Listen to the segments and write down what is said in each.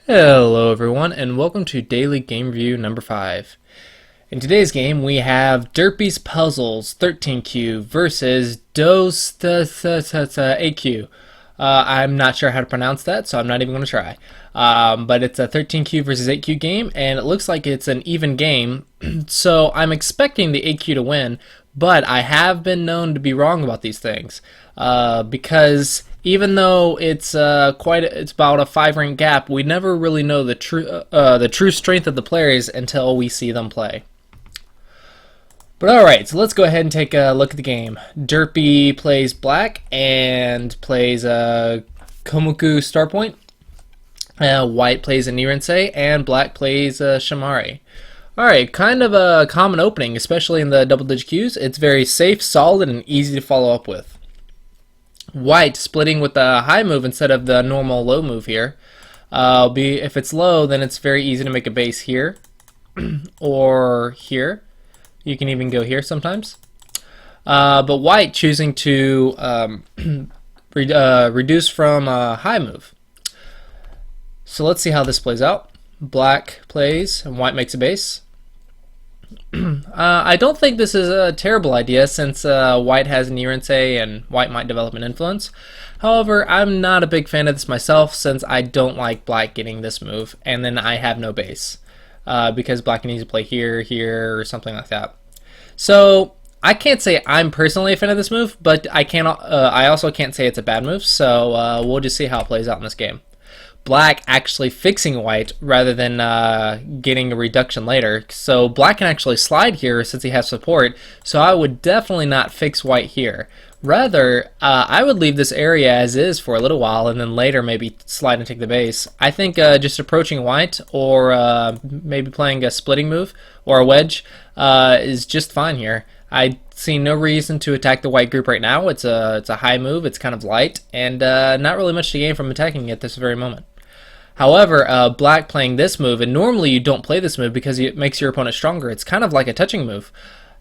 Hello everyone and welcome to Daily Game Review number 5. In today's game we have Derpi's Puzzles 13Q versus Dost 8Q. I'm not sure how to pronounce that, so I'm not even going to try. But it's a 13Q versus 8Q game, and it looks like it's an even game, so I'm expecting the 8Q to win, but I have been known to be wrong about these things, because even though it's about a 5 rank gap, we never really know the true strength of the players until we see them play. But alright, so let's go ahead and take a look at the game. Derpi plays black and plays Komuku Starpoint. White plays a Nirense and black plays Shamari. Alright, kind of a common opening, especially in the double-digit Qs. It's very safe, solid, and easy to follow up with. White splitting with the high move instead of the normal low move here. If it's low, then it's very easy to make a base here or here. You can even go here sometimes. But white choosing to reduce from a high move. So let's see how this plays out. Black plays and white makes a base. I don't think this is a terrible idea since white has an Nirense and white might develop an influence. However, I'm not a big fan of this myself since I don't like black getting this move and then I have no base. Because black can easily play here, here, or something like that. So I can't say I'm personally a fan of this move, but I also can't say it's a bad move. So we'll just see how it plays out in this game. Black actually fixing white rather than getting a reduction later. So black can actually slide here since he has support. So I would definitely not fix white here. Rather, I would leave this area as is for a little while and then later maybe slide and take the base. I think just approaching white or maybe playing a splitting move or a wedge is just fine here. I see no reason to attack the white group right now. It's a high move, it's kind of light, and not really much to gain from attacking it at this very moment. However, black playing this move, and normally you don't play this move because it makes your opponent stronger. It's kind of like a touching move.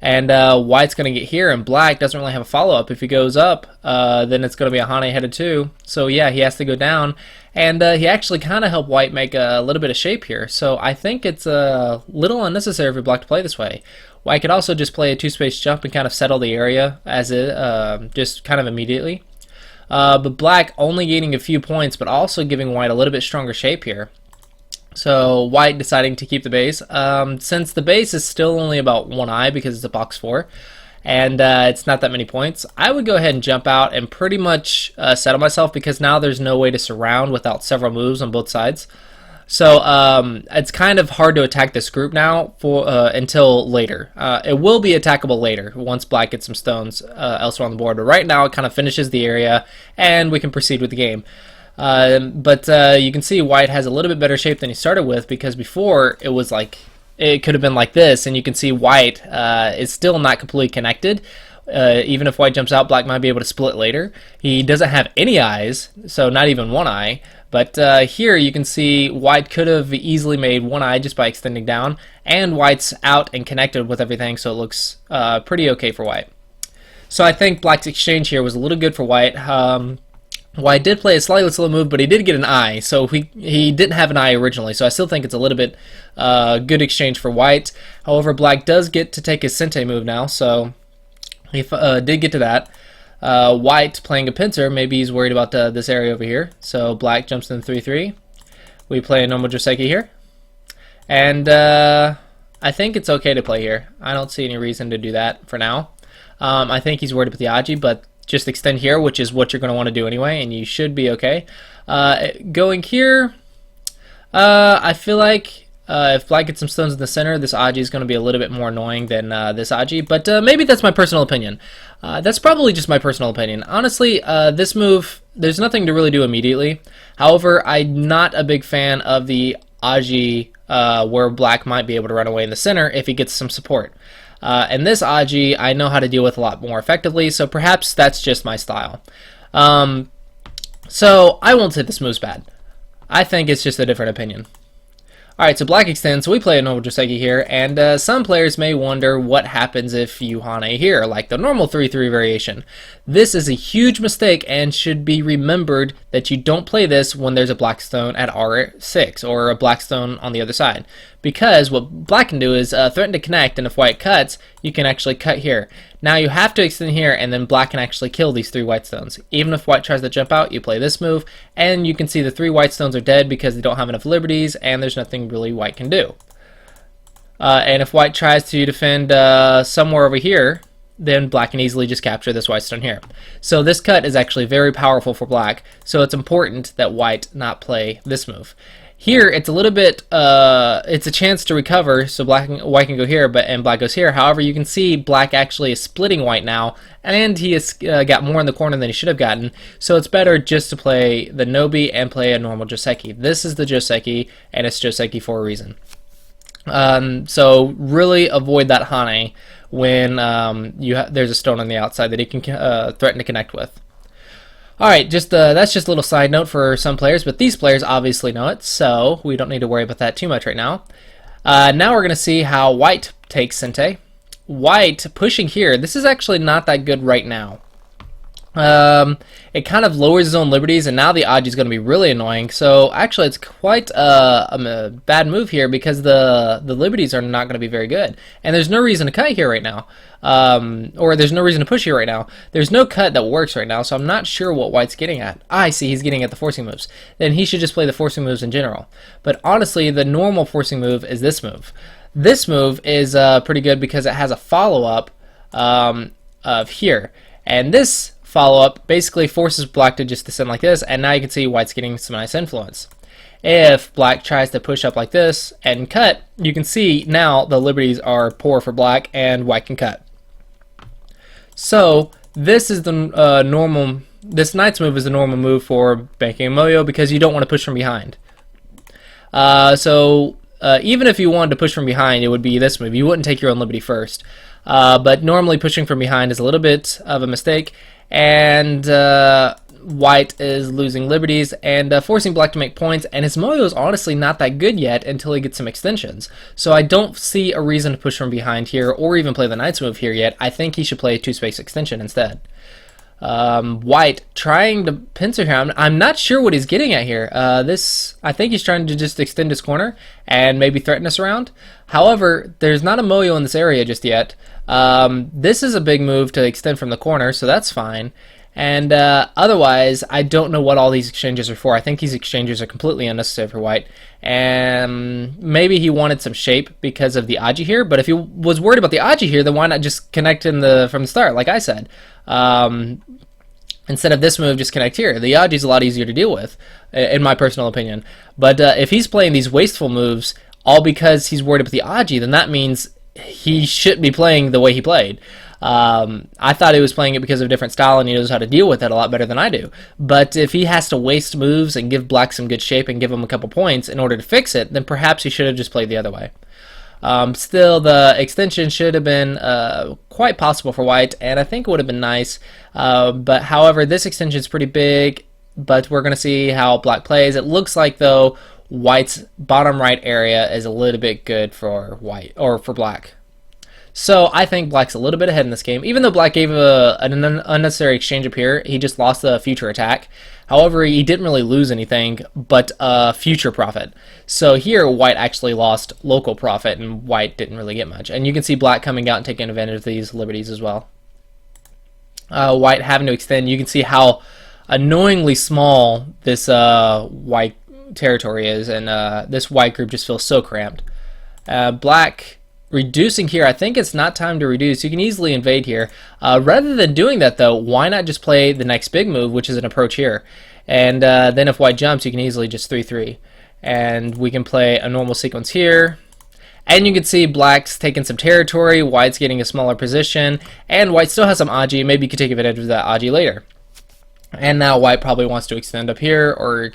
And white's going to get here, and black doesn't really have a follow-up. If he goes up, then it's going to be a Hane headed too. So yeah, he has to go down. And he actually kind of helped white make a little bit of shape here. So I think it's a little unnecessary for black to play this way. White could also just play a 2-space jump and kind of settle the area as it, just kind of immediately. But black only gaining a few points, but also giving white a little bit stronger shape here. So white deciding to keep the base. Since the base is still only about 1 eye because it's a box 4, and it's not that many points, I would go ahead and jump out and pretty much settle myself because now there's no way to surround without several moves on both sides. So it's kind of hard to attack this group now until later. It will be attackable later once black gets some stones elsewhere on the board. But right now it kind of finishes the area and we can proceed with the game. But you can see white has a little bit better shape than he started with because before it was like it could have been like this, and you can see white is still not completely connected. Even if white jumps out, black might be able to split later. He doesn't have any eyes, so not even 1 eye. But here you can see white could have easily made 1 eye just by extending down, and white's out and connected with everything, so it looks pretty okay for white. So I think black's exchange here was a little good for white. White did play a slightly slow move, but he did get an eye, so he didn't have an eye originally, so I still think it's a little bit good exchange for white. However, black does get to take his Sente move now, so he did get to that. White playing a pincer, maybe he's worried about this area over here, so black jumps in 3-3. We play a normal Joseki here, and I think it's okay to play here. I don't see any reason to do that for now. I think he's worried about the Aji, but just extend here, which is what you're going to want to do anyway, and you should be okay. Going here, I feel like if black gets some stones in the center, this Aji is going to be a little bit more annoying than this Aji, but maybe that's my personal opinion. That's probably just my personal opinion. Honestly, this move, there's nothing to really do immediately. However, I'm not a big fan of the Aji where black might be able to run away in the center if he gets some support. And this Aji I know how to deal with a lot more effectively, so perhaps that's just my style. So I won't say this move's bad. I think it's just a different opinion. Alright, so black extends, so we play a normal Joseki here, and some players may wonder what happens if you Hane here, like the normal 3-3 variation. This is a huge mistake and should be remembered that you don't play this when there's a black stone at R6 or a black stone on the other side. Because what black can do is threaten to connect, and if white cuts, you can actually cut here. Now you have to extend here, and then black can actually kill these 3 white stones. Even if white tries to jump out, you play this move, and you can see the 3 white stones are dead because they don't have enough liberties, and there's nothing really white can do. And if white tries to defend somewhere over here, then black can easily just capture this white stone here. So this cut is actually very powerful for black, so it's important that white not play this move. Here, it's a little bit, it's a chance to recover, so white can go here, and black goes here. However, you can see black actually is splitting white now, and he has got more in the corner than he should have gotten, so it's better just to play the Nobi and play a normal Joseki. This is the Joseki, and it's Joseki for a reason. So really avoid that Hane when there's a stone on the outside that he can threaten to connect with. Alright, that's just a little side note for some players, but these players obviously know it, so we don't need to worry about that too much right now. Now we're going to see how white takes Sente. White pushing here, this is actually not that good right now. It kind of lowers his own liberties, and now the Aji is going to be really annoying. So actually, it's quite a bad move here because the liberties are not going to be very good, and there's no reason to cut here right now, or there's no reason to push here right now. There's no cut that works right now, so I'm not sure what white's getting at. I see he's getting at the forcing moves. Then he should just play the forcing moves in general. But honestly, the normal forcing move is this move. This move is pretty good because it has a follow-up of here, and this follow-up basically forces black to just descend like this, and now you can see white's getting some nice influence. If black tries to push up like this and cut, you can see now the liberties are poor for black and white can cut. So this is the this knight's move is the normal move for banking a moyo because you don't want to push from behind. Even if you wanted to push from behind, it would be this move. You wouldn't take your own liberty first. But normally pushing from behind is a little bit of a mistake, and white is losing liberties and forcing black to make points, and his moyo is honestly not that good yet until he gets some extensions. So I don't see a reason to push from behind here or even play the knight's move here yet. I think he should play a 2-space extension instead. White trying to pincer here. I'm not sure what he's getting at here. I think he's trying to just extend his corner and maybe threaten us around. However, there's not a moyo in this area just yet. This is a big move to extend from the corner, so that's fine. And otherwise, I don't know what all these exchanges are for. I think these exchanges are completely unnecessary for white. And maybe he wanted some shape because of the Aji here, but if he was worried about the Aji here, then why not just connect from the start, like I said? Instead of this move, just connect here. The Aji is a lot easier to deal with, in my personal opinion. But if he's playing these wasteful moves, all because he's worried about the Aji, then that means he shouldn't be playing the way he played. I thought he was playing it because of a different style and he knows how to deal with it a lot better than I do. But if he has to waste moves and give black some good shape and give him a couple points in order to fix it, then perhaps he should have just played the other way. Still, the extension should have been quite possible for white, and I think it would have been nice. But however, this extension is pretty big, but we're going to see how black plays. It looks like, though, white's bottom right area is a little bit good for white, or for black. So I think black's a little bit ahead in this game. Even though black gave an unnecessary exchange up here, he just lost the future attack. However, he didn't really lose anything but future profit. So here, white actually lost local profit, and white didn't really get much. And you can see black coming out and taking advantage of these liberties as well. White having to extend. You can see how annoyingly small this white territory is, and this white group just feels so cramped. Black reducing here, I think it's not time to reduce. You can easily invade here. Rather than doing that, though, why not just play the next big move, which is an approach here? And then if white jumps, you can easily just 3-3. And we can play a normal sequence here. And you can see black's taking some territory, white's getting a smaller position, and white still has some Aji. Maybe you could take advantage of that Aji later. And now white probably wants to extend up here, or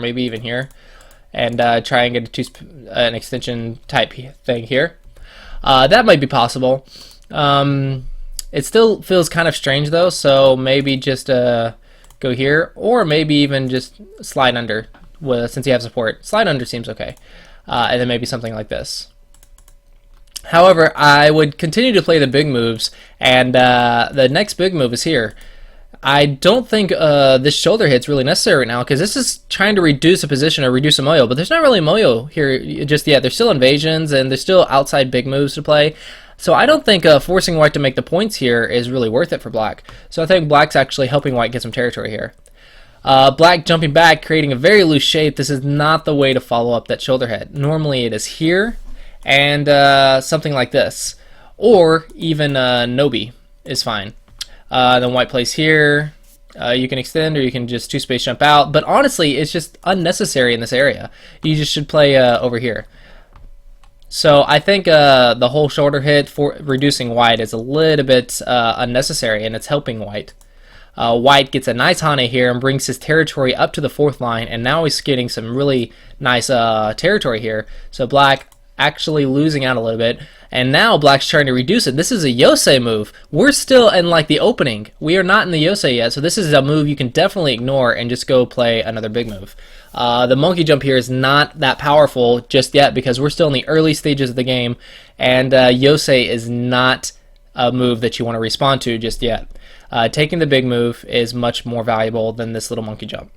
maybe even here, and try and get an extension type thing here. That might be possible. It still feels kind of strange though, so maybe just go here, or maybe even just slide under. Since you have support, slide under seems okay. and then maybe something like this. However, I would continue to play the big moves, and the next big move is here. I don't think this shoulder hit's really necessary right now, because this is trying to reduce a position or reduce a moyo, but there's not really moyo here just yet. There's still invasions, and there's still outside big moves to play. So I don't think forcing white to make the points here is really worth it for black. So I think black's actually helping white get some territory here. Black jumping back, creating a very loose shape. This is not the way to follow up that shoulder hit. Normally it is here, and something like this. Or even Nobi is fine. Then white plays here. You can extend, or you can just two-space jump out. But honestly, it's just unnecessary in this area. You just should play over here. So I think the whole shoulder hit for reducing white is a little bit unnecessary, and it's helping white. White gets a nice Hane here and brings his territory up to the 4th line, and now he's getting some really nice territory here. So black actually losing out a little bit, and now black's trying to reduce it. This is a Yosei move. We're still in like the opening. We are not in the Yosei yet, so this is a move you can definitely ignore and just go play another big move. The monkey jump here is not that powerful just yet because we're still in the early stages of the game, and Yosei is not a move that you want to respond to just yet. Taking the big move is much more valuable than this little monkey jump.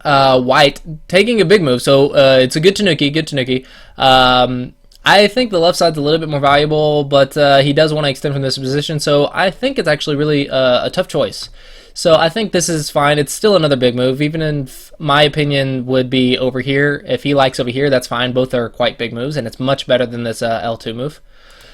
White taking a big move, so it's a good Tanuki, I think the left side's a little bit more valuable, but he does want to extend from this position, so I think it's actually really a tough choice. So I think this is fine. It's still another big move, even in my opinion would be over here. If he likes over here, that's fine. Both are quite big moves, and it's much better than this L2 move.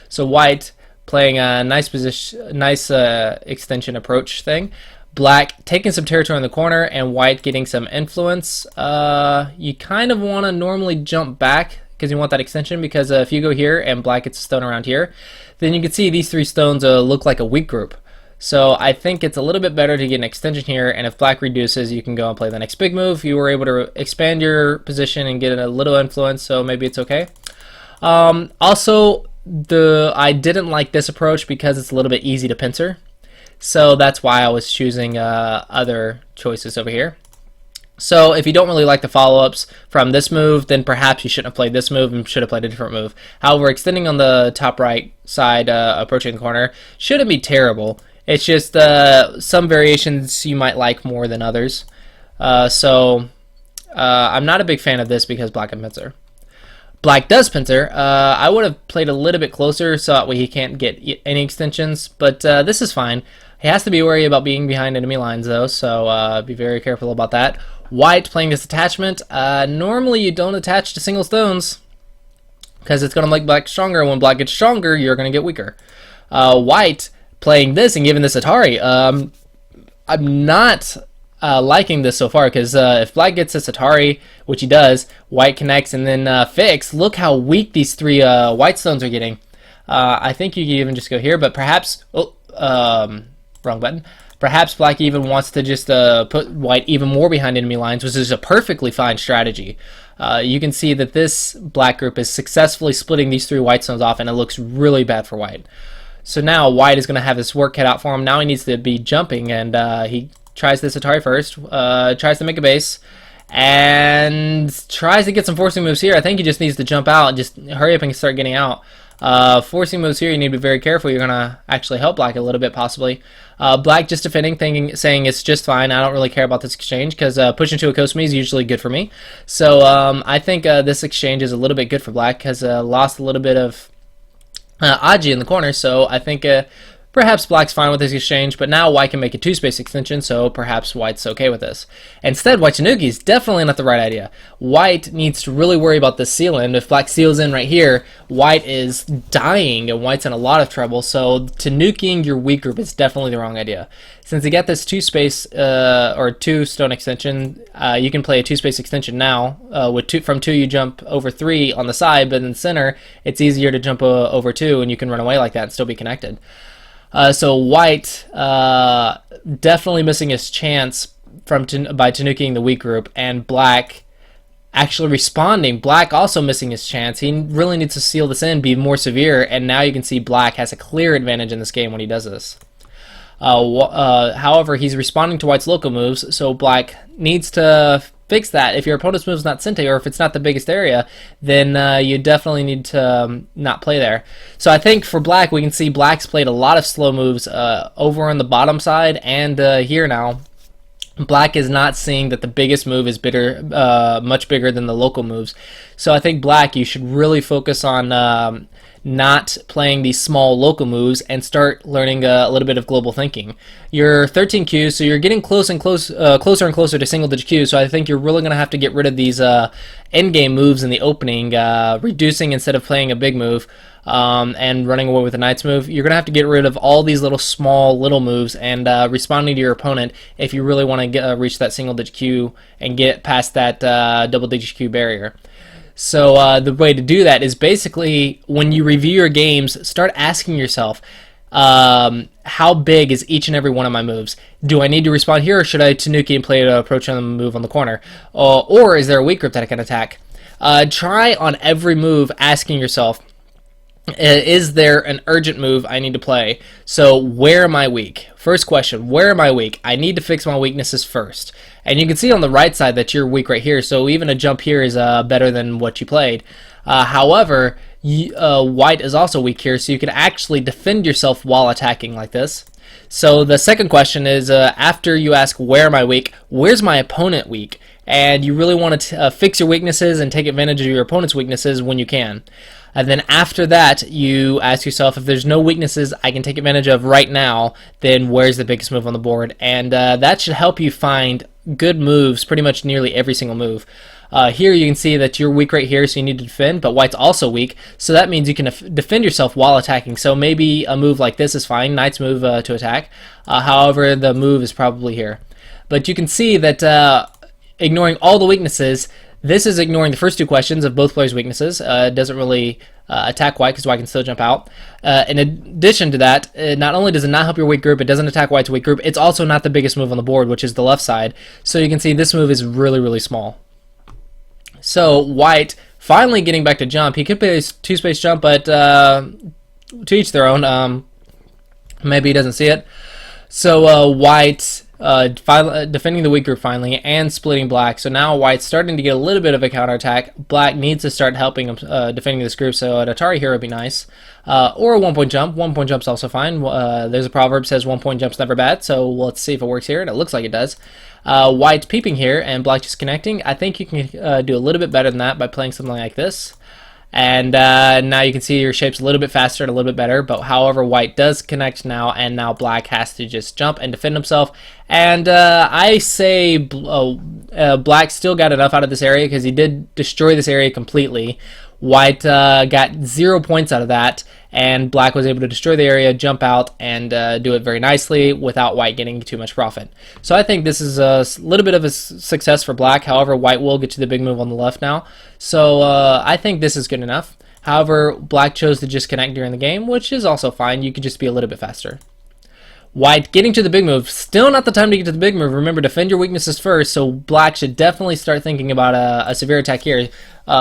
So white playing a nice position, nice extension approach thing. Black taking some territory in the corner, and white getting some influence. You kind of want to normally jump back because you want that extension, because if you go here and black gets a stone around here, then you can see these 3 stones look like a weak group. So I think it's a little bit better to get an extension here, and if black reduces, you can go and play the next big move. You were able to expand your position and get a little influence, so maybe it's okay. Also, I didn't like this approach because it's a little bit easy to pincer. So that's why I was choosing other choices over here. So if you don't really like the follow-ups from this move, then perhaps you shouldn't have played this move and should have played a different move. However, extending on the top right side, approaching the corner, shouldn't be terrible. It's just some variations you might like more than others. I'm not a big fan of this because black can pincer. Black does pincer. I would have played a little bit closer so that way he can't get any extensions, but this is fine. He has to be worried about being behind enemy lines though, so be very careful about that. White playing this attachment. Normally you don't attach to single stones because it's going to make black stronger. When black gets stronger, you're going to get weaker. White playing this and giving this Atari. I'm not liking this so far, because if black gets this Atari, which he does, white connects and then fix. Look how weak these 3 white stones are getting. I think you can even just go here, but perhaps wrong button. Perhaps black even wants to just put white even more behind enemy lines, which is a perfectly fine strategy. You can see that this black group is successfully splitting these 3 white stones off, and it looks really bad for white. So now white is going to have his work cut out for him. Now he needs to be jumping, and he tries this Atari first, tries to make a base, and tries to get some forcing moves here. I think he just needs to jump out and just hurry up and start getting out. Forcing moves here, you need to be very careful. You're going to actually help black a little bit, possibly. Black just defending, saying it's just fine. I don't really care about this exchange, because pushing to a Kosumi is usually good for me. So I think this exchange is a little bit good for black, because lost a little bit of Aji in the corner, so I think perhaps black's fine with this exchange, but now white can make a 2-space extension, so perhaps white's okay with this. Instead, white Tanuki is definitely not the right idea. White needs to really worry about this seal in. If black seals in right here, white is dying, and white's in a lot of trouble, so Tanukiing your weak group is definitely the wrong idea. Since you got this 2-space or 2-stone extension, you can play a 2-space extension now. From 2 you jump over 3 on the side, but in the center it's easier to jump over 2, and you can run away like that and still be connected. So white definitely missing his chance by Tanukiing the weak group, and black actually responding. Black also missing his chance. He really needs to seal this in, be more severe, and now you can see black has a clear advantage in this game when he does this. However, he's responding to white's local moves, so black needs to fix that, if your opponent's move is not Sente, or if it's not the biggest area, then you definitely need to not play there. So I think for black, we can see black's played a lot of slow moves over on the bottom side, and here now. Black is not seeing that the biggest move is much bigger than the local moves. So I think black, you should really focus on not playing these small local moves and start learning a little bit of global thinking. You're 13 Qs, so you're getting closer and closer to single-digit Qs, so I think you're really going to have to get rid of these endgame moves in the opening, reducing instead of playing a big move. And running away with a knight's move. You're going to have to get rid of all these little moves and responding to your opponent if you really want to reach that single-digit Q and get past that double-digit Q barrier. So the way to do that is basically when you review your games, start asking yourself, how big is each and every one of my moves? Do I need to respond here, or should I Tanuki and play an approach on the move on the corner? Or is there a weak grip that I can attack? Try on every move asking yourself, is there an urgent move I need to play? So where am I weak? First question, where am I weak? I need to fix my weaknesses first. And you can see on the right side that you're weak right here, so even a jump here is better than what you played. However, white is also weak here, so you can actually defend yourself while attacking like this. So the second question is, after you ask where am I weak, where's my opponent weak? And you really want to fix your weaknesses and take advantage of your opponent's weaknesses when you can. And then after that, you ask yourself, if there's no weaknesses I can take advantage of right now, then where's the biggest move on the board? And that should help you find good moves, pretty much nearly every single move. Here you can see that you're weak right here, so you need to defend, but white's also weak, so that means you can defend yourself while attacking. So maybe a move like this is fine, knight's move to attack. However, the move is probably here. But you can see that ignoring all the weaknesses, this is ignoring the first two questions of both players' weaknesses. It doesn't really attack white because white can still jump out. In addition to that, not only does it not help your weak group, it doesn't attack white's weak group, it's also not the biggest move on the board, which is the left side. So you can see this move is really, really small. So white finally getting back to jump. He could play a two-space jump, but to each their own. Maybe he doesn't see it. So white defending the weak group finally and splitting black. So now white's starting to get a little bit of a counterattack. Black needs to start helping him defending this group, so an Atari here would be nice. Or a one-point jump. One-point jump's also fine. There's a proverb that says one-point jump's never bad, so let's see if it works here, and it looks like it does. White's peeping here and black just connecting. I think you can do a little bit better than that by playing something like this. And now you can see your shape's a little bit faster and a little bit better, but however white does connect now, and now black has to just jump and defend himself. And I say black still got enough out of this area because he did destroy this area completely. White got 0 points out of that, and black was able to destroy the area, jump out, and do it very nicely without white getting too much profit. So I think this is a little bit of a success for black. However, white will get to the big move on the left now. So I think this is good enough. However, black chose to just connect during the game, which is also fine. You could just be a little bit faster. White getting to the big move. Still not the time to get to the big move. Remember, defend your weaknesses first, so black should definitely start thinking about a severe attack here,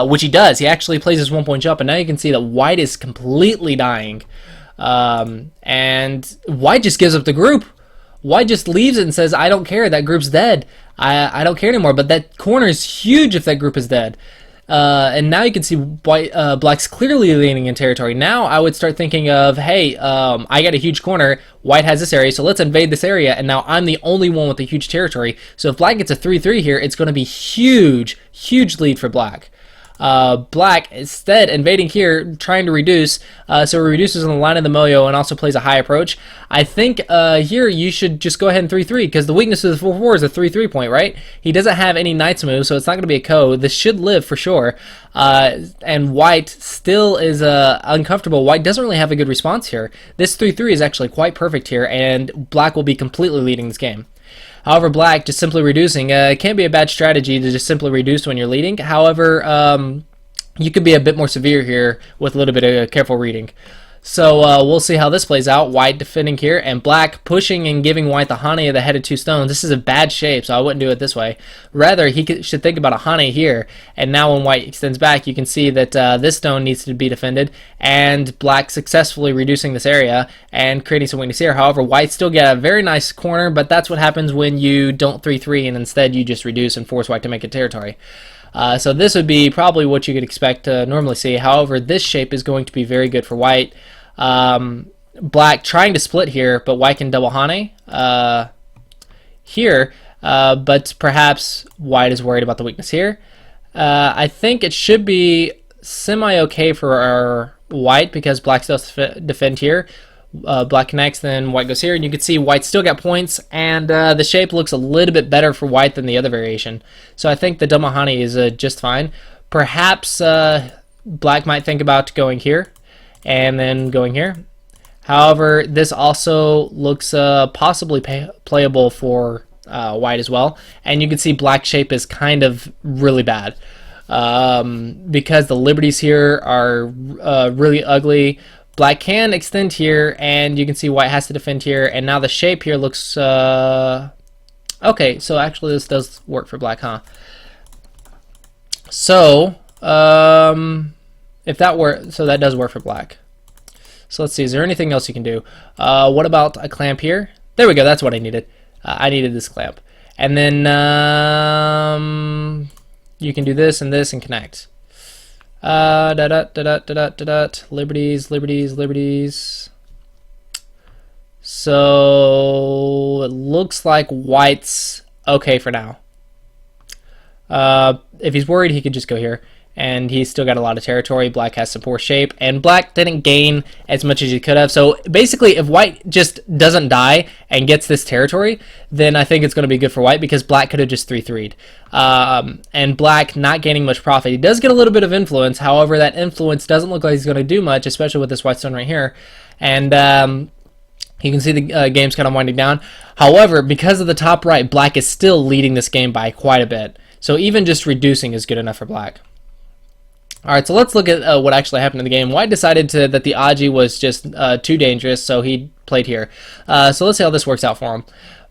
which he does. He actually plays his one-point jump, and now you can see that white is completely dying. And white just gives up the group. White just leaves it and says, I don't care, that group's dead. I don't care anymore, but that corner is huge if that group is dead. And now you can see white, black's clearly leaning in territory. Now I would start thinking of, hey, I got a huge corner, white has this area, so let's invade this area, and now I'm the only one with a huge territory. So if black gets a 3-3 here, it's going to be huge, huge lead for black. Black instead invading here, trying to reduce, so it reduces on the line of the Moyo and also plays a high approach. I think here you should just go ahead and 3-3 because the weakness of the 4-4 is a 3-3 point, right? He doesn't have any knight's move, so it's not going to be a ko. This should live for sure. And white still is uncomfortable. White doesn't really have a good response here. This 3-3 is actually quite perfect here, and black will be completely leading this game. However, black just simply reducing can be a bad strategy to just simply reduce when you're leading. However, you could be a bit more severe here with a little bit of careful reading. So we'll see how this plays out. White defending here, and black pushing and giving white the hane of the headed 2 stones. This is a bad shape, so I wouldn't do it this way. Rather, he should think about a hane here, and now when white extends back, you can see that this stone needs to be defended, and black successfully reducing this area and creating some weakness here. However, white still get a very nice corner, but that's what happens when you don't 3-3 and instead you just reduce and force white to make a territory. So this would be probably what you could expect to normally see. However, this shape is going to be very good for white. Black trying to split here, but white can double hane here, but perhaps white is worried about the weakness here. I think it should be semi-okay for our white because black still defend here. Black connects, then white goes here, and you can see white still got points, and the shape looks a little bit better for white than the other variation. So I think the double hane is just fine. Perhaps black might think about going here and then going here. However, this also looks possibly playable for white as well, and you can see black shape is kind of really bad because the liberties here are really ugly. Black can extend here, and you can see white has to defend here, and now the shape here looks okay. So actually this does work for black, huh? So if that were, so that does work for black. So let's see, is there anything else you can do? What about a clamp here? There we go, that's what I needed. I needed this clamp. And then you can do this and connect. Liberties, liberties, liberties. So it looks like white's okay for now. If he's worried, he could just go here, and he's still got a lot of territory. Black has some poor shape, and black didn't gain as much as he could have. So basically, if white just doesn't die and gets this territory, then I think it's going to be good for white because black could have just 3-3'd. And black not gaining much profit. He does get a little bit of influence. However, that influence doesn't look like he's going to do much, especially with this white stone right here. And you can see the game's kind of winding down. However, because of the top right, black is still leading this game by quite a bit. So even just reducing is good enough for black. Alright, so let's look at what actually happened in the game. White decided that the Aji was just too dangerous, so he played here. So let's see how this works out for him.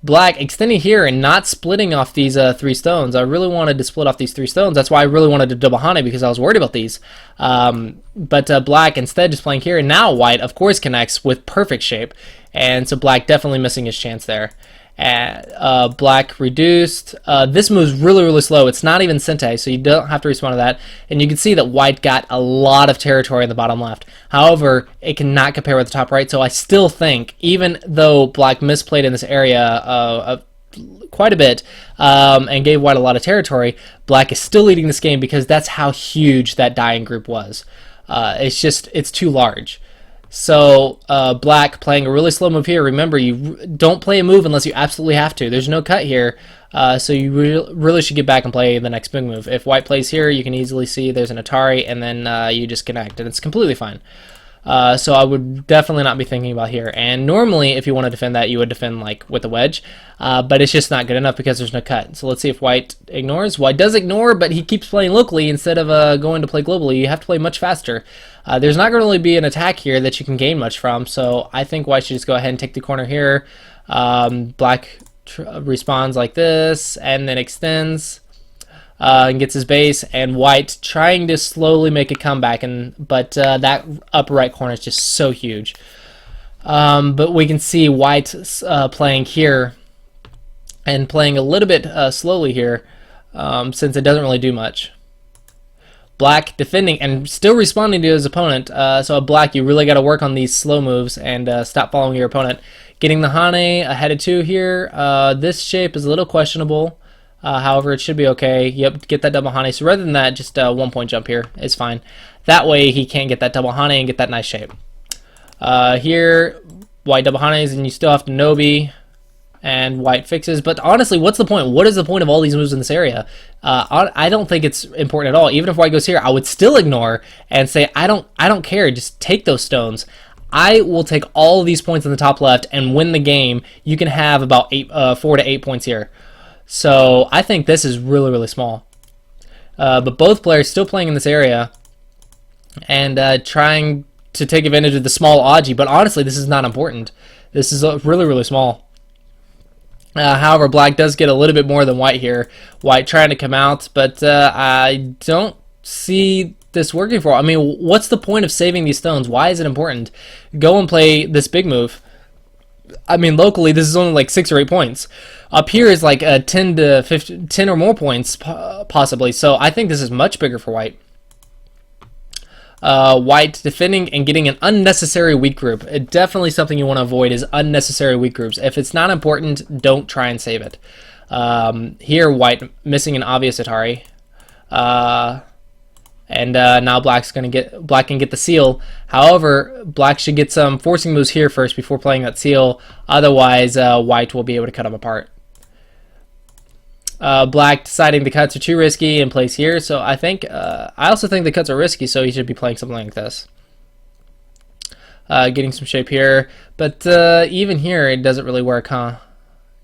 Black extending here and not splitting off these 3 stones. I really wanted to split off these 3 stones. That's why I really wanted to double hane because I was worried about these. But black instead just playing here, and now white, of course, connects with perfect shape. And so black definitely missing his chance there. Black reduced. This moves really slow. It's not even Sente, so you don't have to respond to that. And you can see that white got a lot of territory in the bottom left. However, it cannot compare with the top right, so I still think, even though black misplayed in this area quite a bit and gave white a lot of territory, black is still leading this game because that's how huge that dying group was. It's too large. So black playing a really slow move here. Remember, you don't play a move unless you absolutely have to. There's no cut here, so you really should get back and play the next big move. If white plays here, you can easily see there's an Atari, and then you just connect, and it's completely fine. So I would definitely not be thinking about here. And normally, if you want to defend that, you would defend like with a wedge, but it's just not good enough because there's no cut. So let's see if white ignores. White does ignore, but he keeps playing locally instead of going to play globally. You have to play much faster. There's not going to really be an attack here that you can gain much from, so I think white should just go ahead and take the corner here. Black responds like this, and then extends. And gets his base, and white trying to slowly make a comeback, but that upper right corner is just so huge. But we can see white playing here and playing a little bit slowly here since it doesn't really do much. Black defending and still responding to his opponent. So black, you really got to work on these slow moves and stop following your opponent. Getting the hane ahead of 2 here. This shape is a little questionable. However, it should be okay. Yep, get that double hane. So rather than that, just 1 point jump here is fine. That way he can't get that double hane and get that nice shape. Here, white double hanes, and you still have to Nobi, and white fixes. But honestly, what's the point? What is the point of all these moves in this area? I don't think it's important at all. Even if white goes here, I would still ignore and say, I don't care. Just take those stones. I will take all of these points in the top left and win the game. You can have about 4 to 8 points here. So I think this is really small. But both players still playing in this area and trying to take advantage of the small Aji, but honestly, this is not important. This is really, really small. However, black does get a little bit more than white here. White trying to come out, but I don't see this working for. I mean, what's the point of saving these stones? Why is it important? Go and play this big move. I mean, locally, this is only like 6 or 8 points. Up here is like 10 to 15, 10 or more points, possibly. So I think this is much bigger for white. White defending and getting an unnecessary weak group. Definitely something you want to avoid is unnecessary weak groups. If it's not important, don't try and save it. Here, white missing an obvious Atari. And now black can get the seal. However, black should get some forcing moves here first before playing that seal. Otherwise, white will be able to cut them apart. Black deciding the cuts are too risky and plays here. So I also think the cuts are risky, so he should be playing something like this. Getting some shape here. But even here, it doesn't really work, huh?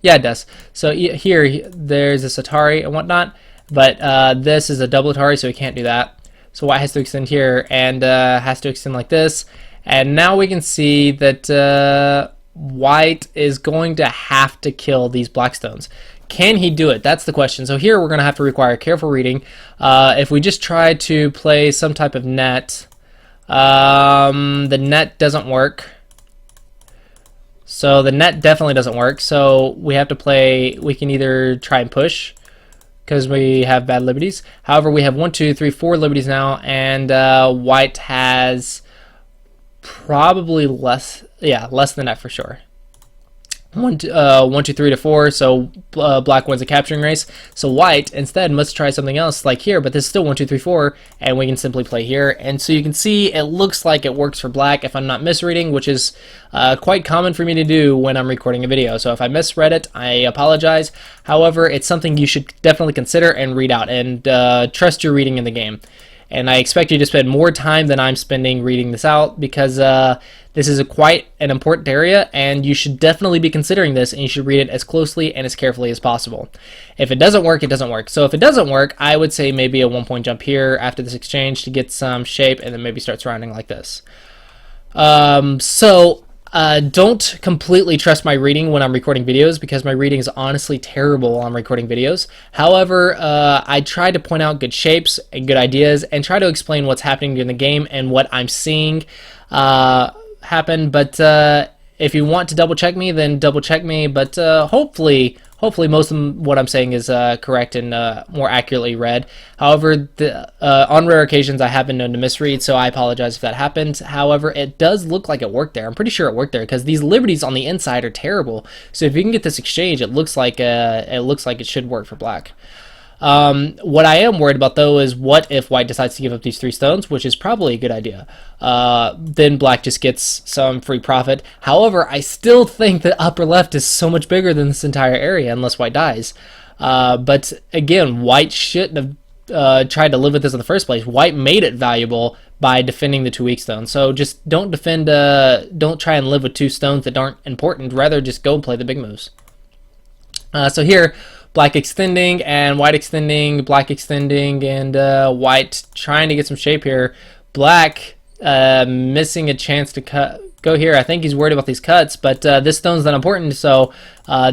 Yeah, it does. So here, there's this Atari and whatnot. But this is a double Atari, so he can't do that. So white has to extend here and has to extend like this. And now we can see that white is going to have to kill these black stones. Can he do it? That's the question. So here we're going to have to require careful reading. If we just try to play some type of net, the net doesn't work. So the net definitely doesn't work. So we have to play, we can either try and push because we have bad liberties. However, we have 1, 2, 3, 4 liberties now, and white has probably less than that for sure. 1, 2, 3 to 4, so black wins a capturing race. So white instead must try something else like here, but this is still 1, 2, 3, 4, and we can simply play here. And so you can see it looks like it works for black if I'm not misreading, which is quite common for me to do when I'm recording a video. So if I misread it, I apologize. However, it's something you should definitely consider and read out, and trust your reading in the game. And I expect you to spend more time than I'm spending reading this out, because this is quite an important area, and you should definitely be considering this, and you should read it as closely and as carefully as possible. If it doesn't work, it doesn't work. So if it doesn't work, I would say maybe a 1-point jump here after this exchange to get some shape, and then maybe start surrounding like this. Don't completely trust my reading when I'm recording videos, because my reading is honestly terrible while I'm recording videos. However, I try to point out good shapes and good ideas and try to explain what's happening in the game and what I'm seeing happen. But if you want to double check me, then double check me. But hopefully most of what I'm saying is correct and more accurately read. However, on rare occasions I have been known to misread, so I apologize if that happened. However, it does look like it worked there. I'm pretty sure it worked there because these liberties on the inside are terrible. So if you can get this exchange, it looks like it should work for black. What I am worried about though is what if white decides to give up these 3 stones, which is probably a good idea. Then black just gets some free profit. However, I still think the upper left is so much bigger than this entire area unless white dies. But again, white shouldn't have tried to live with this in the first place. White made it valuable by defending the 2 weak stones. So just don't defend, don't try and live with 2 stones that aren't important. Rather just go and play the big moves. So here, black extending and white extending, black extending, and white trying to get some shape here. Black missing a chance to go here. I think he's worried about these cuts, but this stone's not important, so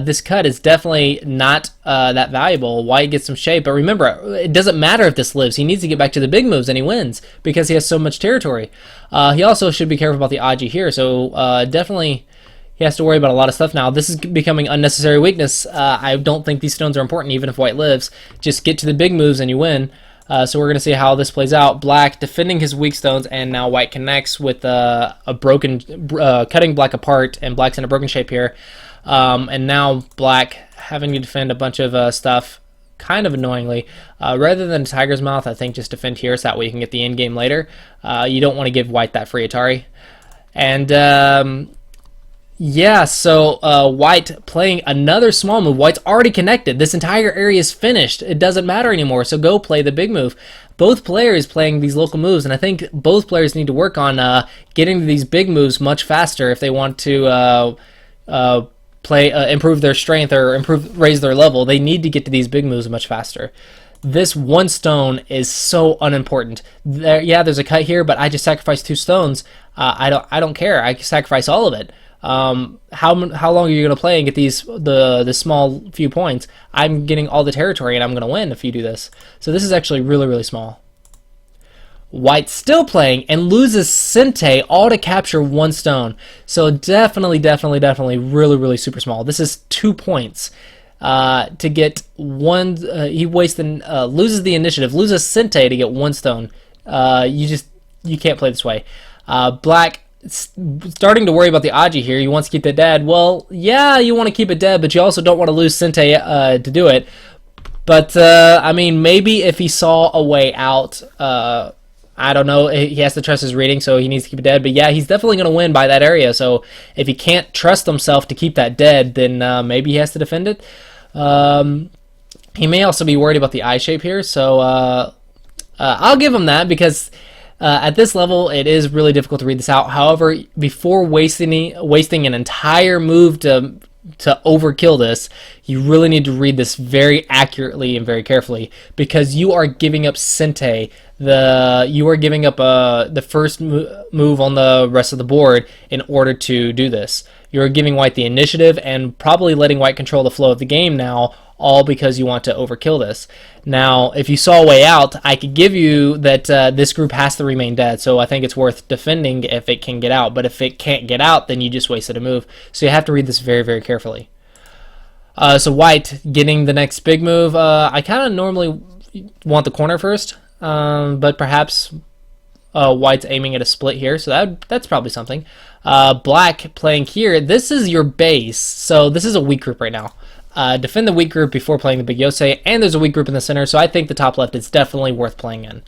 this cut is definitely not that valuable. White gets some shape, but remember, it doesn't matter if this lives. He needs to get back to the big moves, and he wins because he has so much territory. He also should be careful about the Aji here, so definitely he has to worry about a lot of stuff now. This is becoming unnecessary weakness. I don't think these stones are important, even if white lives. Just get to the big moves and you win. So we're going to see how this plays out. Black defending his weak stones, and now white connects with a broken, cutting black apart, and black's in a broken shape here. And now black having to defend a bunch of stuff, kind of annoyingly. Rather than tiger's mouth, I think just defend here, so that way you can get the end game later. You don't want to give white that free Atari. And yeah, so white playing another small move. White's already connected. This entire area is finished. It doesn't matter anymore, so go play the big move. Both players playing these local moves, and I think both players need to work on getting to these big moves much faster if they want to improve their strength or raise their level. They need to get to these big moves much faster. This one stone is so unimportant. Yeah, there's a cut here, but I just sacrificed 2 stones. I don't care. I can sacrifice all of it. How long are you going to play and get the small few points? I'm getting all the territory, and I'm going to win if you do this. So this is actually really, really small. White's still playing and loses Sente, all to capture 1 stone. So definitely really, really super small. This is 2 points. To get 1, he loses the initiative, loses Sente to get 1 stone. You can't play this way. Black starting to worry about the Aji here. He wants to keep it dead. Well, yeah, you want to keep it dead, but you also don't want to lose Sente to do it. But I mean, maybe if he saw a way out, I don't know. He has to trust his reading, so he needs to keep it dead. But yeah, he's definitely going to win by that area. So if he can't trust himself to keep that dead, then maybe he has to defend it. He may also be worried about the eye shape here. So I'll give him that, because at this level, it is really difficult to read this out. However, before wasting an entire move to overkill this, you really need to read this very accurately and very carefully, because you are giving up Sente. You are giving up the first move on the rest of the board in order to do this. You're giving White the initiative and probably letting White control the flow of the game now, all because you want to overkill this. Now, if you saw a way out, I could give you that this group has to remain dead, so I think it's worth defending if it can get out. But if it can't get out, then you just wasted a move. So you have to read this very, very carefully. So White getting the next big move. I kind of normally want the corner first, but perhaps White's aiming at a split here, so that's probably something. Black playing here. This is your base, so this is a weak group right now. Defend the weak group before playing the big Yosei, and there's a weak group in the center, so I think the top left is definitely worth playing in.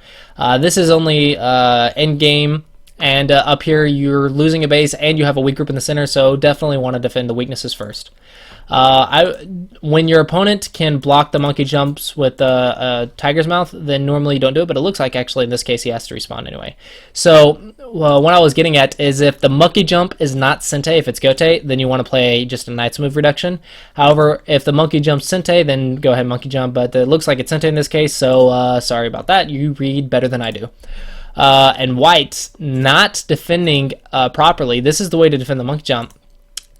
This is only end game, and up here you're losing a base and you have a weak group in the center, so definitely want to defend the weaknesses first. When your opponent can block the monkey jumps with a tiger's mouth, then normally you don't do it, but it looks like actually in this case he has to respawn anyway. So what I was getting at is if the monkey jump is not Sente, if it's Gote, then you want to play just a knight's move reduction. However, if the monkey jumps Sente, then go ahead monkey jump, but it looks like it's Sente in this case, so sorry about that. You read better than I do. And White not defending properly. This is the way to defend the monkey jump.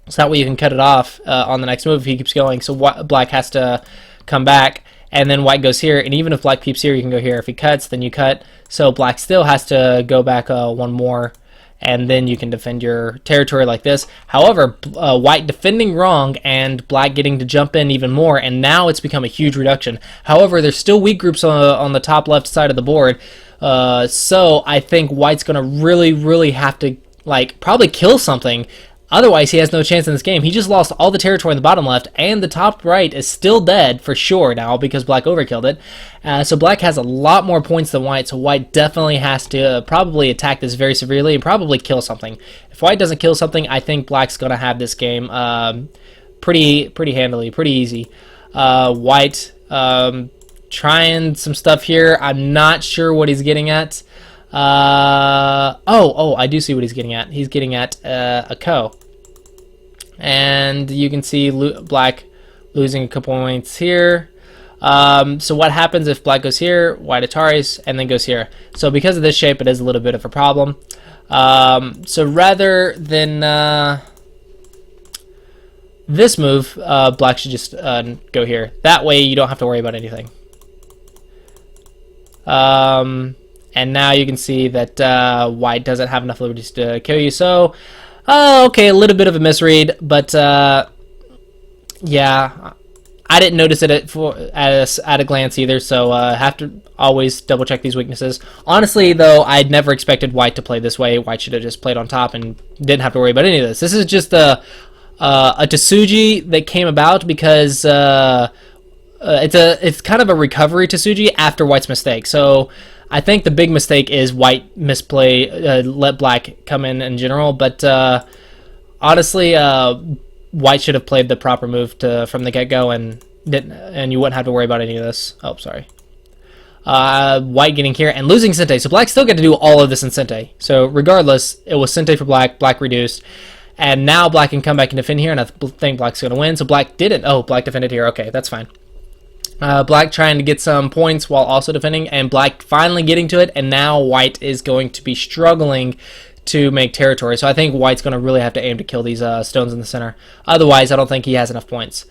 So that way you can cut it off on the next move if he keeps going. So Black has to come back, and then White goes here. And even if Black keeps here, you can go here. If he cuts, then you cut. So Black still has to go back 1 more, and then you can defend your territory like this. However, White defending wrong and Black getting to jump in even more, and now it's become a huge reduction. However, there's still weak groups on the top left side of the board. So I think White's going to really have to probably kill something. Otherwise, he has no chance in this game. He just lost all the territory in the bottom left, and the top right is still dead for sure now because Black overkilled it. So Black has a lot more points than White, so White definitely has to probably attack this very severely and probably kill something. If White doesn't kill something, I think Black's going to have this game pretty handily, pretty easy. White trying some stuff here. I'm not sure what he's getting at. I do see what he's getting at. He's getting at a Ko. And you can see Black losing a couple points here. So what happens if Black goes here, White Ataris, and then goes here? So because of this shape, it is a little bit of a problem. So rather than this move, Black should just go here. That way you don't have to worry about anything. And now you can see that White doesn't have enough liberties to kill you. So, okay, a little bit of a misread, but yeah, I didn't notice it at a glance either. So have to always double check these weaknesses. Honestly, though, I'd never expected White to play this way. White should have just played on top and didn't have to worry about any of this. This is just a Tsuji that came about because it's kind of a recovery Tsuji after White's mistake. So I think the big mistake is White misplay, let Black come in general, but honestly, White should have played the proper move from the get-go and you wouldn't have to worry about any of this. Oh, sorry. White getting here and losing Sente, so Black still got to do all of this in Sente. So regardless, it was Sente for Black, Black reduced, and now Black can come back and defend here, and I think Black's going to win. So Black didn't. Oh, Black defended here. Okay, that's fine. Black trying to get some points while also defending, and Black finally getting to it, and now White is going to be struggling to make territory. So I think White's going to really have to aim to kill these stones in the center. Otherwise, I don't think he has enough points.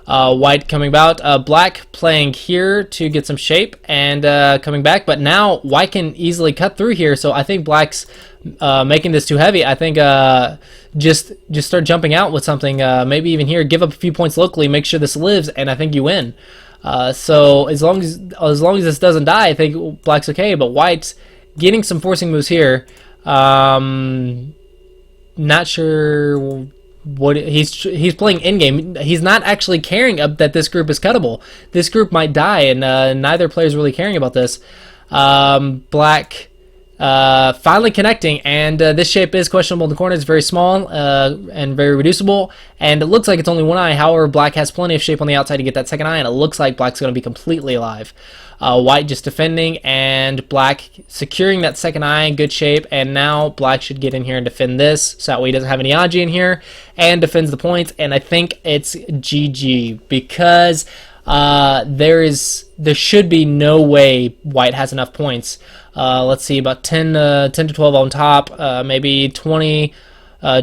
White coming about, Black playing here to get some shape and coming back, but now White can easily cut through here, so I think Black's making this too heavy. I think just start jumping out with something, maybe even here, give up a few points locally, make sure this lives, and I think you win. So as long as this doesn't die, I think Black's okay, but White's getting some forcing moves here. Not sure what he's playing in game. He's not actually caring that this group is cuttable. This group might die, and neither player is really caring about this. Black finally connecting, and this shape is questionable in the corner. It's very small and very reducible, and it looks like it's only one eye. However, Black has plenty of shape on the outside to get that second eye, and it looks like Black's going to be completely alive. White just defending, and Black securing that second eye in good shape, and now Black should get in here and defend this, so that way he doesn't have any Aji in here, and defends the points, and I think it's GG, because there should be no way White has enough points. Let's see, about 10 to 12 on top, maybe 20,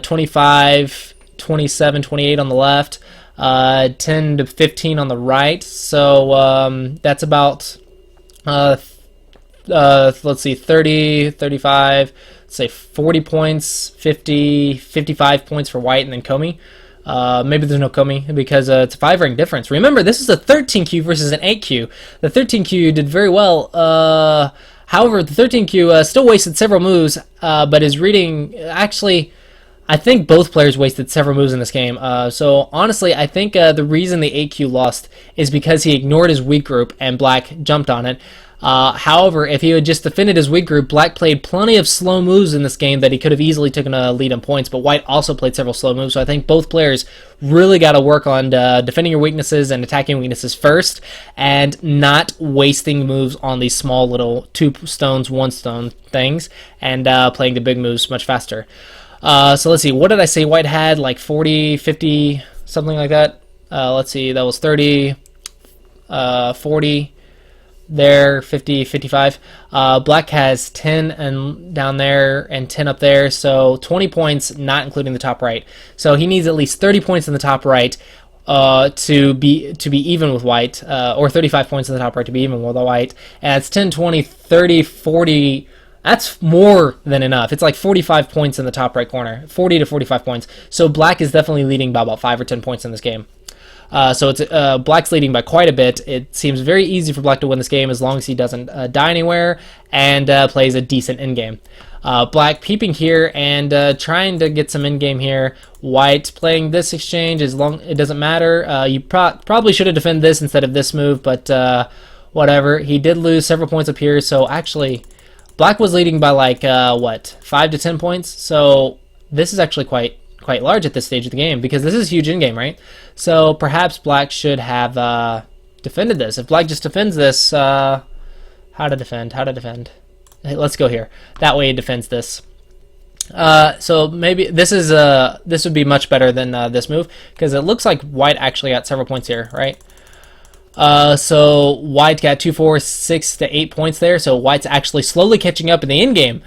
25, 27, 28 on the left, 10 to 15 on the right, so that's about let's see, 30, 35, let's say 40 points, 50, 55 points for White, and then Komi. Maybe there's no Komi because it's a 5 rank difference. Remember, this is a 13Q versus an 8Q. The 13Q did very well. However, the 13Q still wasted several moves, but his reading actually, I think both players wasted several moves in this game. So honestly, I think the reason the 8Q lost is because he ignored his weak group and Black jumped on it. However, if he had just defended his weak group, Black played plenty of slow moves in this game that he could have easily taken a lead in points, but White also played several slow moves, so I think both players really got to work on defending your weaknesses and attacking weaknesses first, and not wasting moves on these small little 2 stones, 1 stone things, and playing the big moves much faster. So let's see, what did I say White had? Like 40, 50, something like that? Let's see, that was 30, 40... there, 50, 55. Black has 10 and down there and 10 up there, so 20 points, not including the top right. So he needs at least 30 points in the top right to be even with White, or 35 points in the top right to be even with White. And it's 10, 20, 30, 40. That's more than enough. It's like 45 points in the top right corner, 40 to 45 points. So Black is definitely leading by about 5 or 10 points in this game. So it's Black's leading by quite a bit. It seems very easy for Black to win this game as long as he doesn't die anywhere and plays a decent endgame. Black peeping here and trying to get some endgame here. White playing this exchange as long it doesn't matter. You probably should have defended this instead of this move, but whatever. He did lose several points up here, so actually Black was leading by like what, 5 to 10 points. So this is actually quite large at this stage of the game, because this is huge in-game, right? So perhaps Black should have defended this. If Black just defends this, how to defend? Hey, let's go here. That way he defends this. So maybe this would be much better than this move, because it looks like White actually got several points here, right? So White got 2, 4, 6 to 8 points there, so White's actually slowly catching up in the end-game.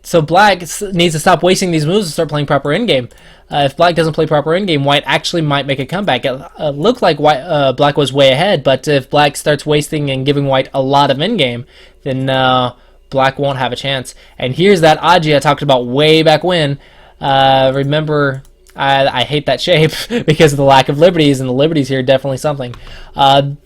So Black needs to stop wasting these moves and start playing proper endgame. If Black doesn't play proper endgame, White actually might make a comeback. It looked like Black was way ahead, but if Black starts wasting and giving White a lot of endgame, then Black won't have a chance. And here's that Aji I talked about way back when. Remember, I hate that shape because of the lack of liberties, and the liberties here are definitely something.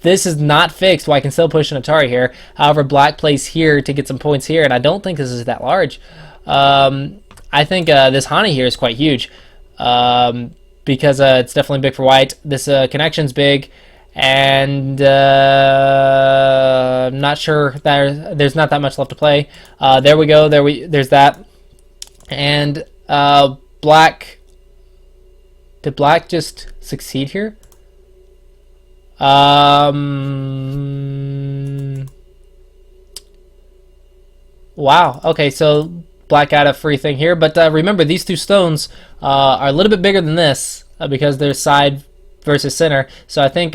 This is not fixed. White can still push an Atari here. However, Black plays here to get some points here, and I don't think this is that large. I think this Hani here is quite huge, because it's definitely big for White. This connection's big, and I'm not sure there's not that much left to play. There we go. There's that. And Black. Did Black just succeed here? Wow. Okay, so Black got a free thing here, but remember, these 2 stones are a little bit bigger than this because they're side versus center. So I think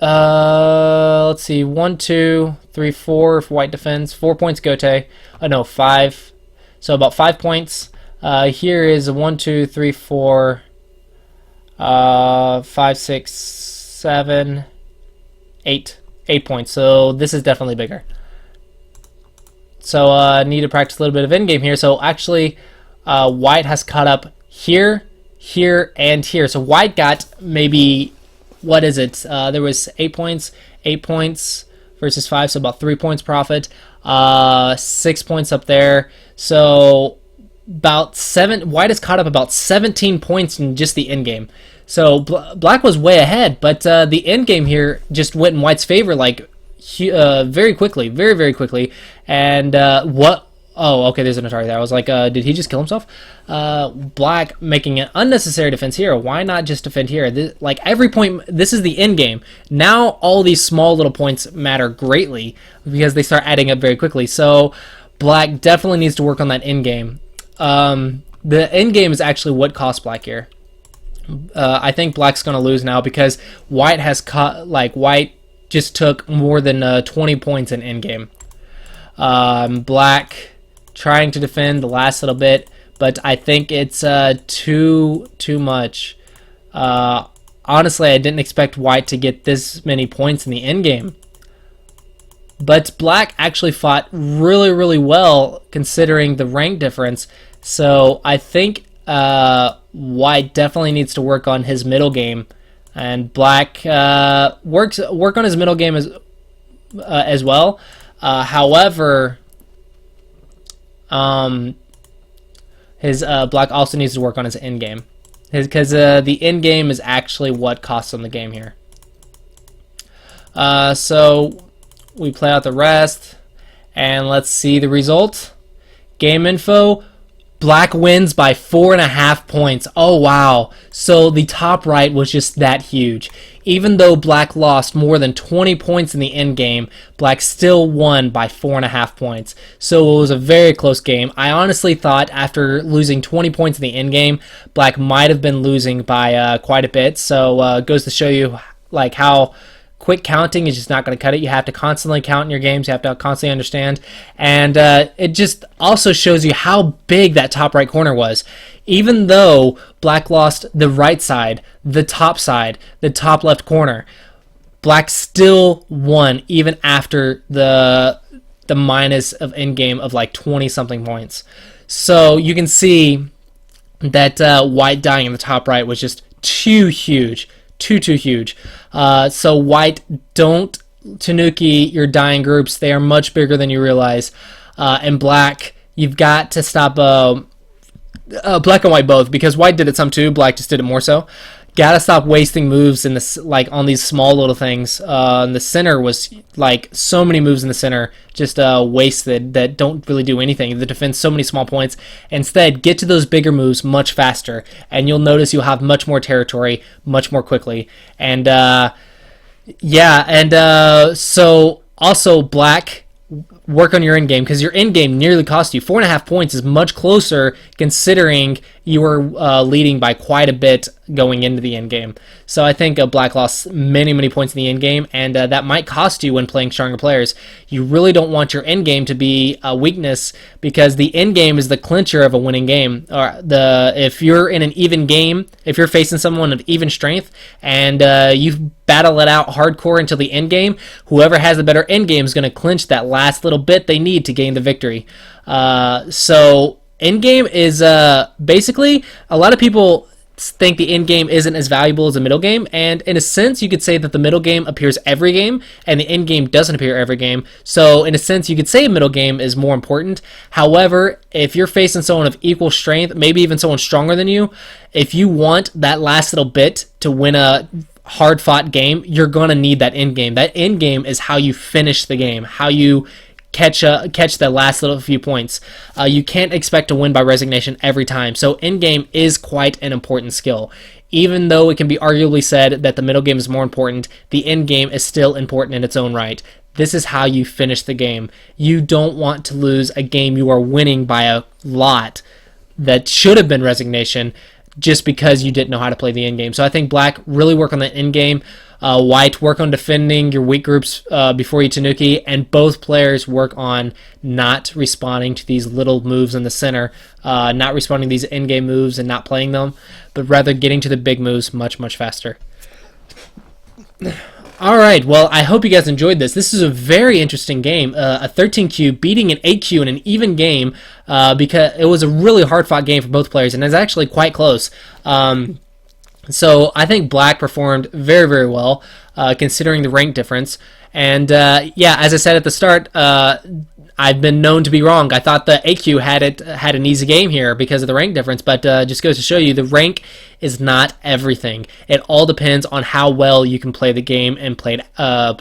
let's see, 1, 2, 3, 4 for white defense, 4 points Gote. No, 5. So about 5 points. Here is 1, 2, 3, 4, 5, 6, 7, 8. 8 points. So this is definitely bigger. So I need to practice a little bit of endgame here. So actually, white has caught up here, here, and here. So white got maybe, what is it? There was 8 points versus 5, so about 3 points profit. 6 points up there. So about 7. White has caught up about 17 points in just the end game. So black was way ahead, but the end game here just went in white's favor, like very quickly, very quickly. And what? Oh, okay, there's an Atari there. I was like, did he just kill himself? Black making an unnecessary defense here. Why not just defend here? Like every point, this is the end game. Now all these small little points matter greatly because they start adding up very quickly. So black definitely needs to work on that end game. The end game is actually what cost black here. I think black's going to lose now because white has caught, like white just took more than 20 points in end game. Black trying to defend the last little bit, but I think it's too much. Honestly, I didn't expect white to get this many points in the end game. But black actually fought really well considering the rank difference. So I think white definitely needs to work on his middle game, and black work on his middle game as well. However, his black also needs to work on his end game, because the end game is actually what costs him the game here. So we play out the rest, and let's see the result. Game info. Black wins by 4.5 points. Oh, wow. So the top right was just that huge. Even though black lost more than 20 points in the end game, black still won by 4.5 points. So it was a very close game. I honestly thought after losing 20 points in the end game, black might have been losing by quite a bit. So it goes to show you like how quick counting is just not going to cut it. You have to constantly count in your games. You have to constantly understand. And it just also shows you how big that top right corner was. Even though black lost the right side, the top left corner, black still won even after the minus of endgame of like 20-something points. So you can see that white dying in the top right was just too huge. Too huge. So white, don't Tanuki your dying groups. They are much bigger than you realize. And black, you've got to stop black and white both, because white did it some too, black just did it more so. Gotta stop wasting moves in this, like on these small little things. In the center was like so many moves in the center just wasted that don't really do anything. The defense so many small points. Instead, get to those bigger moves much faster, and you'll notice you'll have much more territory much more quickly. And so also black, work on your end game, because your end game nearly cost you 4.5 points. Is much closer considering you were leading by quite a bit going into the end game. So I think black lost many points in the end game, and that might cost you when playing stronger players. You really don't want your end game to be a weakness, because the end game is the clincher of a winning game. Or if you're in an even game, if you're facing someone of even strength and you battle it out hardcore until the end game, whoever has the better end game is going to clinch that last little bit they need to gain the victory. So end game is basically, a lot of people think the end game isn't as valuable as the middle game, and in a sense you could say that the middle game appears every game and the end game doesn't appear every game. So in a sense you could say middle game is more important. However, if you're facing someone of equal strength, maybe even someone stronger than you, if you want that last little bit to win a hard fought game, you're gonna need that end game. That end game is how you finish the game, how you catch the last little few points. You can't expect to win by resignation every time. So end game is quite an important skill. Even though it can be arguably said that the middle game is more important, the end game is still important in its own right. This is how you finish the game. You don't want to lose a game you are winning by a lot that should have been resignation just because you didn't know how to play the end game. So I think black really work on the end game. White, work on defending your weak groups before you Tanuki, and both players work on not responding to these little moves in the center, not responding to these in-game moves and not playing them, but rather getting to the big moves much, much faster. Alright, well, I hope you guys enjoyed this. This is a very interesting game. A 13Q beating an 8Q in an even game because it was a really hard-fought game for both players, and it's actually quite close. So I think Black performed very, very well considering the rank difference. And yeah, as I said at the start, I've been known to be wrong. I thought the AQ had an easy game here because of the rank difference, but just goes to show you the rank is not everything. It all depends on how well you can play the game and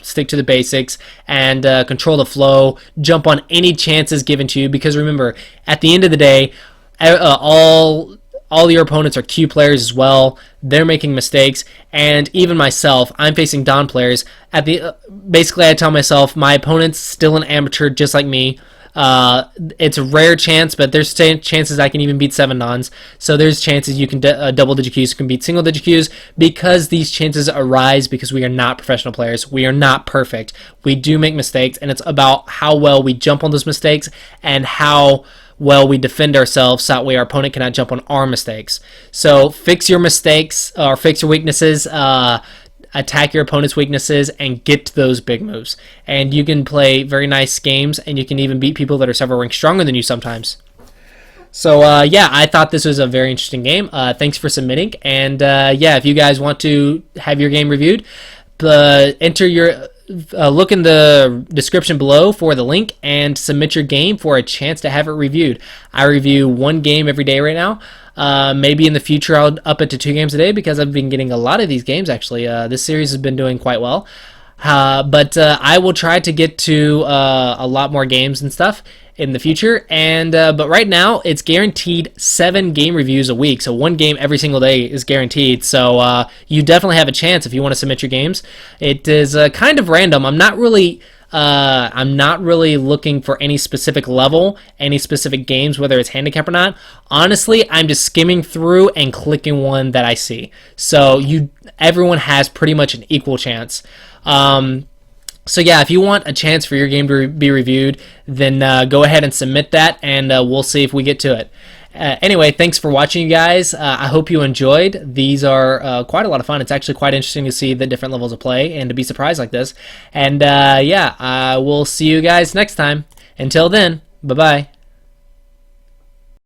stick to the basics and control the flow, jump on any chances given to you. Because remember, at the end of the day, all your opponents are Q players as well. They're making mistakes, and even myself, I'm facing Don players. Basically, I tell myself my opponent's still an amateur just like me. It's a rare chance, but there's chances I can even beat 7 Dons. So there's chances you can double-digit Qs, you can beat single-digit Qs, because these chances arise because we are not professional players. We are not perfect. We do make mistakes, and it's about how well we jump on those mistakes and how well we defend ourselves so that way our opponent cannot jump on our mistakes. So fix your mistakes or fix your weaknesses, attack your opponent's weaknesses, and get to those big moves. And you can play very nice games, and you can even beat people that are several ranks stronger than you sometimes. So yeah, I thought this was a very interesting game. Thanks for submitting, and yeah, if you guys want to have your game reviewed, look in the description below for the link and submit your game for a chance to have it reviewed. I review 1 game every day right now. Maybe in the future I'll up it to 2 games a day because I've been getting a lot of these games actually. This series has been doing quite well. But I will try to get to a lot more games and stuff in the future, and but right now it's guaranteed 7 game reviews a week, so 1 game every single day is guaranteed. So you definitely have a chance if you want to submit your games. It is kind of random. I'm not really looking for any specific level, any specific games, whether it's handicap or not. Honestly, I'm just skimming through and clicking one that I see. So everyone has pretty much an equal chance. So yeah, if you want a chance for your game to be reviewed, then go ahead and submit that, and we'll see if we get to it. Anyway, thanks for watching, you guys. I hope you enjoyed. These are quite a lot of fun. It's actually quite interesting to see the different levels of play and to be surprised like this. And yeah, I will see you guys next time. Until then, bye-bye.